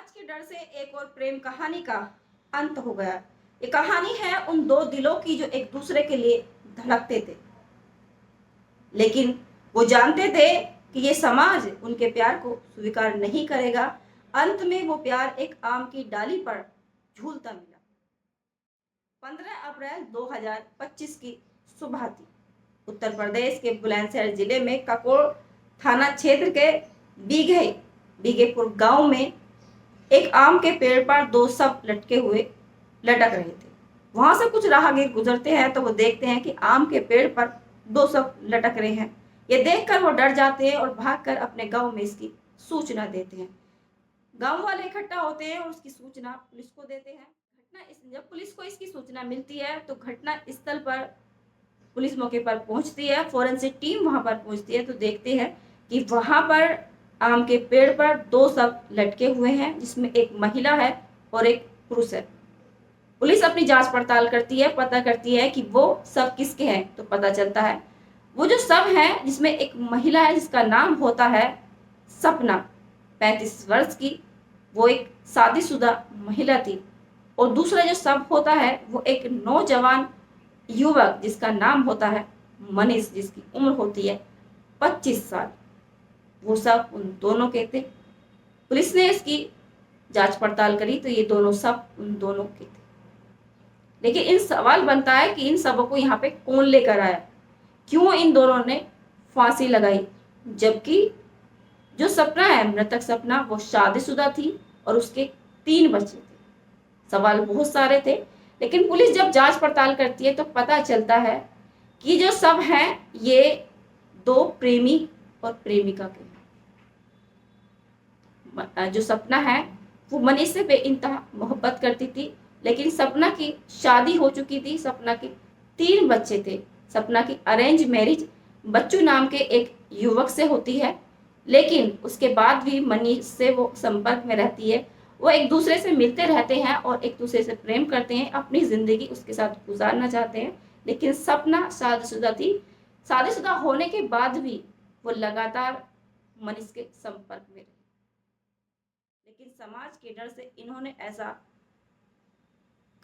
समाज के डर से एक और प्रेम कहानी का अंत हो गया। ये कहानी है उन दो दिलों की जो एक दूसरे के लिए धड़कते थे, लेकिन वो जानते थे कि ये समाज उनके प्यार को स्वीकार नहीं करेगा। अंत में वो प्यार एक आम की डाली पर झूलता मिला। 15 अप्रैल 2025 की सुबह थी। उत्तर प्रदेश के बुलंदशहर जिले में ककोड़ थाना क्षेत्र के बीघेपुर गांव में एक आम के पेड़ पर दो शव लटक रहे थे। वहां से कुछ राहगीर गुजरते हैं तो वो देखते हैं कि आम के पेड़ पर दो शव लटक रहे हैं। ये देखकर वो डर जाते हैं और भागकर अपने गांव में इसकी सूचना देते हैं। गांव वाले इकट्ठा होते हैं और उसकी सूचना पुलिस को देते हैं। जब पुलिस को इसकी सूचना मिलती है तो घटना स्थल पर पुलिस मौके पर पहुंचती है। फोरेंसिक टीम वहां पर पहुंचती है तो देखते हैं कि वहां पर आम के पेड़ पर दो शव लटके हुए हैं, जिसमें एक महिला है और एक पुरुष है। पुलिस अपनी जांच पड़ताल करती है, पता करती है कि वो शव किसके हैं। तो पता चलता है वो जो शव है, जिसमें एक महिला है जिसका नाम होता है सपना, 35 वर्ष की, वो एक शादीशुदा महिला थी। और दूसरा जो शव होता है वो एक नौजवान युवक जिसका नाम होता है मनीष, जिसकी उम्र होती है 25 साल। वो सब उन दोनों के थे। पुलिस ने इसकी जांच पड़ताल करी तो ये दोनों सब उन दोनों के थे। लेकिन इन सवाल बनता है कि इन सबों को यहाँ पे कौन लेकर आया, क्यों इन दोनों ने फांसी लगाई, जबकि जो सपना है, मृतक सपना, वो शादीशुदा थी और उसके 3 बच्चे थे। सवाल बहुत सारे थे, लेकिन पुलिस जब जांच पड़ताल करती है तो पता चलता है कि जो सब हैं ये दो प्रेमी और प्रेमिका के हैं। जो सपना है वो मनीष से बेइंतहा मोहब्बत करती थी, लेकिन सपना की शादी हो चुकी थी। सपना के 3 बच्चे थे। सपना की अरेंज मैरिज बच्चू नाम के एक युवक से होती है, लेकिन उसके बाद भी मनीष से वो संपर्क में रहती है। वो एक दूसरे से मिलते रहते हैं और एक दूसरे से प्रेम करते हैं, अपनी जिंदगी उसके साथ गुजारना चाहते हैं। लेकिन सपना शादीशुदा थी। शादीशुदा होने के बाद भी वो लगातार मनीष के संपर्क में रही, लेकिन समाज के डर से इन्होंने ऐसा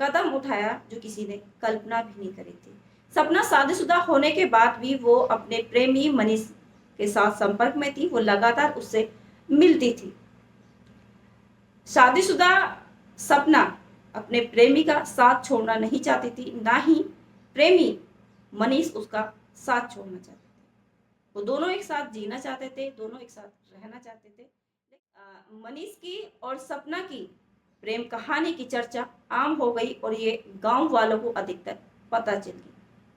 कदम उठाया जो किसी ने कल्पना भी नहीं करी थी। सपना शादीशुदा होने के बाद भी वो अपने प्रेमी मनीष के साथ संपर्क में थी। वो लगातार उससे मिलती थी। शादीशुदा सपना अपने प्रेमी का साथ छोड़ना नहीं चाहती थी, ना ही प्रेमी मनीष उसका साथ छोड़ना चाहते थे। वो दोनों एक साथ जीना चाहते थे, दोनों एक साथ रहना चाहते थे। मनीष की और सपना की प्रेम कहानी की चर्चा आम हो गई और ये गांव वालों को अधिकतर पता चल गई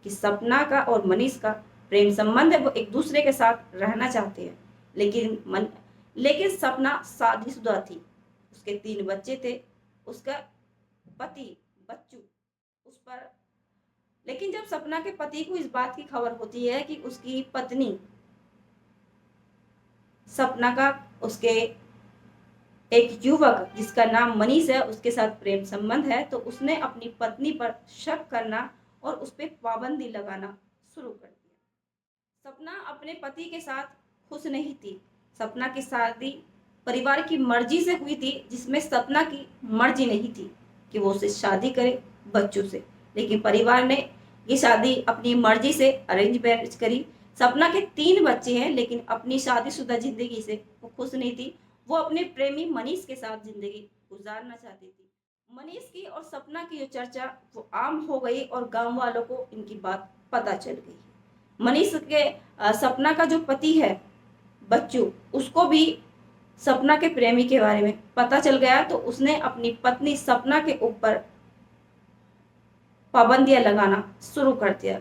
कि सपना का और मनीष का प्रेम संबंध है। वो एक दूसरे के साथ रहना चाहते हैं, लेकिन सपना शादीशुदा थी। उसके 3 बच्चे थे। उसका पति बच्चू उस पर, लेकिन जब सपना के पति को इस बात की खबर होती है कि उसकी पत्नी सपना का उसके एक युवक जिसका नाम मनीष है उसके साथ प्रेम संबंध है, तो उसने अपनी पत्नी पर शक करना और उस पर पाबंदी लगाना शुरू कर दिया। सपना अपने पति के साथ खुश नहीं थी। सपना की शादी परिवार की मर्जी से हुई थी, जिसमें सपना की मर्जी नहीं थी कि वो उससे शादी करे बच्चों से, लेकिन परिवार ने ये शादी अपनी मर्जी से अरेंज मैरिज करी। सपना के 3 बच्चे हैं, लेकिन अपनी शादीशुदा जिंदगी से वो खुश नहीं थी। वो अपने प्रेमी मनीष के साथ जिंदगी गुजारना चाहती थी। मनीष की और सपना की जो चर्चा वो आम हो गई और गांव वालों को इनकी बात पता चल गई। मनीष के सपना का जो पति है बच्चू, उसको भी सपना के प्रेमी के बारे में पता चल गया, तो उसने अपनी पत्नी सपना के ऊपर पाबंदियां लगाना शुरू कर दिया।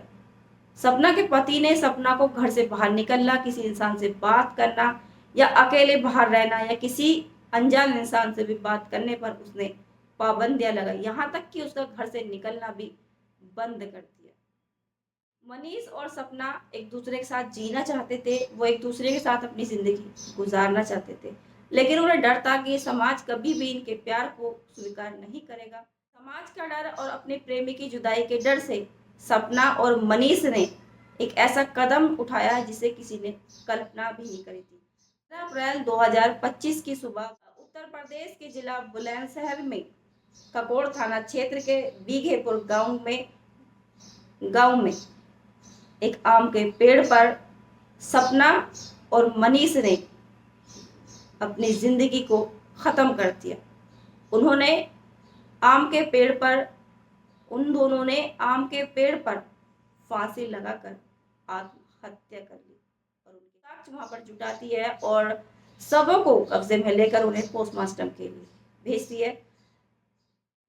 सपना के पति ने सपना को घर से बाहर निकलना, किसी इंसान से बात करना या अकेले बाहर रहना या किसी अनजान इंसान से भी बात करने पर उसने पाबंदियां लगाई, यहाँ तक कि उसका घर से निकलना भी बंद कर दिया। मनीष और सपना एक दूसरे के साथ जीना चाहते थे। वो एक दूसरे के साथ अपनी जिंदगी गुजारना चाहते थे, लेकिन उन्हें डर था कि समाज कभी भी इनके प्यार को स्वीकार नहीं करेगा। समाज का डर और अपने प्रेमी की जुदाई के डर से सपना और मनीष ने एक ऐसा कदम उठाया जिसे किसी ने कल्पना भी नहीं करी थी। 15 अप्रैल 2025 की सुबह उत्तर प्रदेश के जिला बुलंदशहर में ककोड़ थाना क्षेत्र के बीघेपुर गांव में एक आम के पेड़ पर सपना और मनीष ने अपनी जिंदगी को खत्म कर दिया। उन दोनों ने आम के पेड़ पर फांसी लगाकर आत्महत्या कर ली और उनके साक्ष्य वहां पर जुटाती है और शवों को कब्जे में लेकर उन्हें पोस्टमार्टम के लिए भेजती है।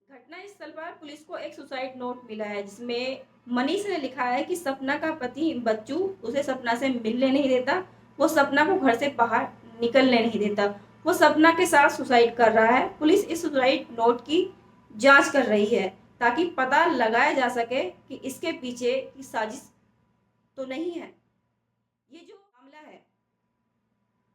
घटनास्थल पर पुलिस को एक सुसाइड नोट मिला है जिसमें मनीष ने लिखा है कि सपना का पति बच्चू उसे सपना से मिलने नहीं देता, वो सपना को घर से बाहर निकलने नहीं देता, वो सपना के साथ सुसाइड कर रहा है। पुलिस इस सुसाइड नोट की जांच कर रही है ताकि पता लगाया जा सके कि इसके पीछे की साजिश तो नहीं है। ये जो मामला है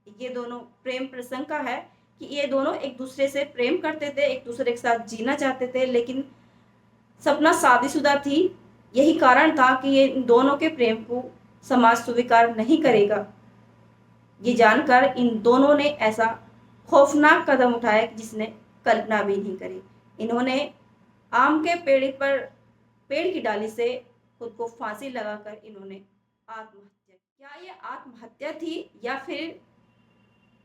ये दोनों प्रेम प्रसंग का है कि ये दोनों एक दूसरे से प्रेम करते थे, एक दूसरे के साथ जीना चाहते थे, लेकिन सपना शादीशुदा थी। यही कारण था कि ये दोनों के प्रेम को समाज स्वीकार नहीं करेगा। ये जानकर इन दोनों ने ऐसा खौफनाक कदम उठाया जिसने कल्पना भी नहीं करी। इन्होंने आम के पेड़ की डाली से खुद को फांसी लगाकर इन्होंने आत्महत्या। क्या ये आत्महत्या थी या फिर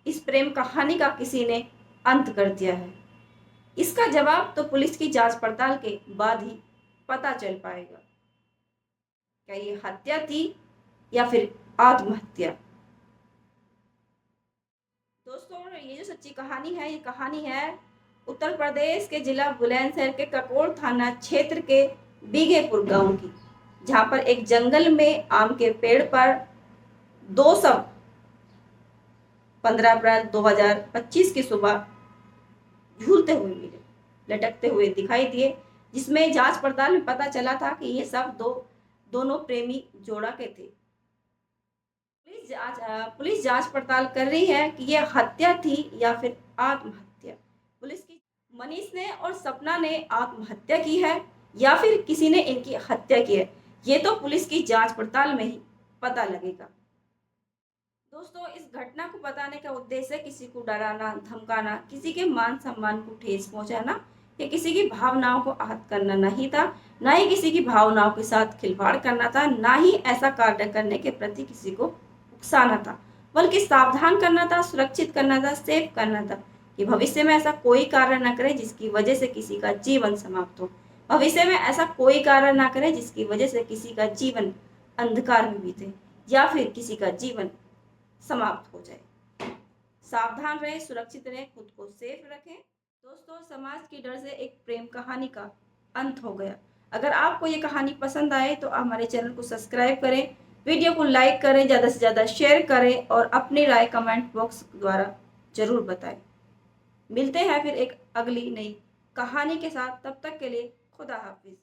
इस प्रेम कहानी का किसी ने अंत कर दिया है? इसका जवाब तो पुलिस की जांच पड़ताल के बाद ही पता चल पाएगा। क्या ये हत्या थी या फिर आत्महत्या? दोस्तों, ये जो सच्ची कहानी है ये कहानी है उत्तर प्रदेश के जिला बुलंदशहर के ककोड़ थाना क्षेत्र के बीघेपुर गांव की, जहां पर एक जंगल में आम के पेड़ पर दो शव 15 अप्रैल 2025 की सुबह झूलते हुए मिले, लटकते हुए दिखाई दिए, जिसमें जांच पड़ताल में पता चला था कि ये सब दोनों प्रेमी जोड़ा के थे। पुलिस जांच पड़ताल कर रही है कि यह हत्या थी या फिर आत्महत्या। पुलिस की मनीष ने और सपना ने आत्महत्या की है या फिर किसी ने इनकी हत्या की है, ये तो पुलिस की जांच पड़ताल में ही पता लगेगा। दोस्तों, इस घटना को बताने का उद्देश्य किसी को डराना, धमकाना, किसी के मान सम्मान को ठेस पहुंचाना या किसी की भावनाओं को आहत करना नहीं था, ना ही किसी की भावनाओं के साथ खिलवाड़ करना था, ना ही ऐसा कार्य करने के प्रति किसी को उकसाना था, बल्कि सावधान करना था, सुरक्षित करना था, सेफ करना था कि भविष्य में ऐसा कोई कार्य न करे जिसकी वजह से किसी का जीवन समाप्त हो। भविष्य में ऐसा कोई कार्य न करे जिसकी वजह से किसी का जीवन अंधकार में बीते या फिर किसी का जीवन समाप्त हो जाए। सावधान रहे, सुरक्षित रहे, खुद को सेफ रखें। दोस्तों, समाज की डर से एक प्रेम कहानी का अंत हो गया। अगर आपको ये कहानी पसंद आए तो हमारे चैनल को सब्सक्राइब करें, वीडियो को लाइक करें, ज़्यादा से ज़्यादा शेयर करें और अपनी राय कमेंट बॉक्स द्वारा जरूर बताएं। मिलते हैं फिर एक अगली नई कहानी के साथ, तब तक के लिए खुदा हाफिज।